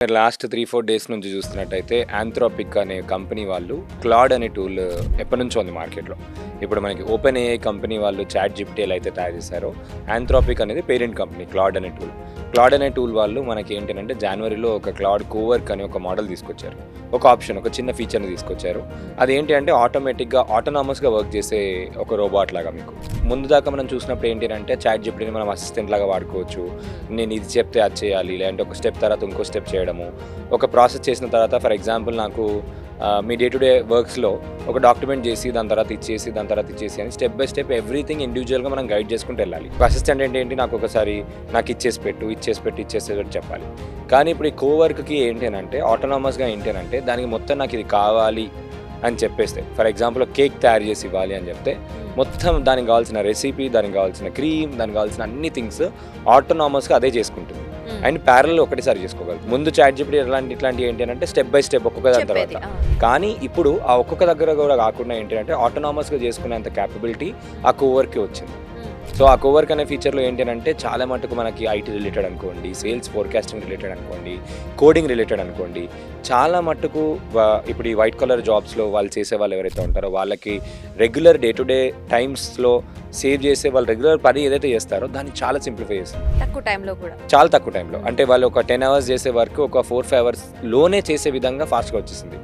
మీరు last 3-4 days నుంచి చూస్తున్నట్టయితే ఆంథ్రోపిక్ అనే కంపెనీ వాళ్ళు క్లాడ్ అనే టూల్ ఎప్పటి నుంచో ఉంది మార్కెట్లో. ఇప్పుడు మనకి ఓపెన్ ఏఐ కంపెనీ వాళ్ళు చాట్ జిపిటీ ఎలా అయితే తయారు చేశారో ఆంథ్రోపిక్ అనేది పేరెంట్ కంపెనీ క్లాడ్ అనే టూల్. క్లాడ్ అనే టూల్ వాళ్ళు మనకి ఏంటంటే జనవరిలో ఒక క్లాడ్ కోవర్క్ అనే ఒక మోడల్ తీసుకొచ్చారు. ఒక ఆప్షన్, ఒక చిన్న ఫీచర్ని తీసుకొచ్చారు. అదేంటి అంటే ఆటోమేటిక్గా ఆటోనామస్గా వర్క్ చేసే ఒక రోబోట్ లాగా. మీకు ముందు దాకా మనం చూసినప్పుడు ఏంటి అంటే చాట్ జిపిటీని మనం అసిస్టెంట్ లాగా వాడుకోవచ్చు. నేను ఇది చెప్తే అది చేయాలి, లేదంటే ఒక స్టెప్ తర్వాత ఇంకో స్టెప్ చేయడము. ఒక ప్రాసెస్ చేసిన తర్వాత ఫర్ ఎగ్జాంపుల్ నాకు మీ డే టు డే వర్క్స్లో ఒక డాక్యుమెంట్ చేసి దాని తర్వాత ఇచ్చేసి అని స్టెప్ బై స్టెప్ ఎవ్రీథింగ్ ఇండివిజువల్గా మనం గైడ్ చేసుకుంటూ వెళ్ళాలి. అసిస్టెంట్ ఏంటి నాకు ఒకసారి నాకు ఇచ్చేసి పెట్టు చెప్పాలి. కానీ ఇప్పుడు ఈ కోవర్క్కి ఏంటి అంటే ఆటోనామస్గా ఏంటి అంటే దానికి మొత్తం నాకు ఇది కావాలి అని చెప్పేస్తే, ఫర్ ఎగ్జాంపుల్ కేక్ తయారు చేసి ఇవ్వాలి అని చెప్తే మొత్తం దానికి కావాల్సిన రెసిపీ, దానికి కావాల్సిన క్రీమ్, దానికి కావాల్సిన అన్ని థింగ్స్ ఆటోనామస్గా అదే చేసుకుంటుంది. అండ్ ప్యారల్ ఒకటేసారి చేసుకోగలదు. ముందు చాట్ జిపిటీ ఇట్లాంటి ఏంటి అంటే స్టెప్ బై స్టెప్ ఒక్కొక్క దాని తర్వాత. కానీ ఇప్పుడు ఆ ఒక్కొక్క దగ్గర కూడా కాకుండా ఏంటి అంటే ఆటోనామస్గా చేసుకునేంత క్యాపబిలిటీ ఆ కోవర్కి వచ్చింది. సో ఆ కోవర్క్ అనే ఫీచర్లో ఏంటి అంటే చాలా మటుకు మనకి ఐటీ రిలేటెడ్ అనుకోండి, సేల్స్ ఫోర్కాస్టింగ్ రిలేటెడ్ అనుకోండి, కోడింగ్ రిలేటెడ్ అనుకోండి, చాలా మటుకు ఇప్పుడు ఈ వైట్ కలర్ జాబ్స్లో వాళ్ళు చేసే వాళ్ళు ఎవరైతే ఉంటారో వాళ్ళకి రెగ్యులర్ డే టు డే టైమ్స్లో సేవ్ చేసే వాళ్ళు రెగ్యులర్ పని ఏదైతే చేస్తారో దాన్ని చాలా సింప్లిఫై చేస్తుంది. చాలా తక్కువ టైంలో అంటే వాళ్ళు ఒక 10 hours చేసే వర్క్ ఒక 4-5 hours లోనే చేసే విధంగా ఫాస్ట్గా వచ్చేసింది.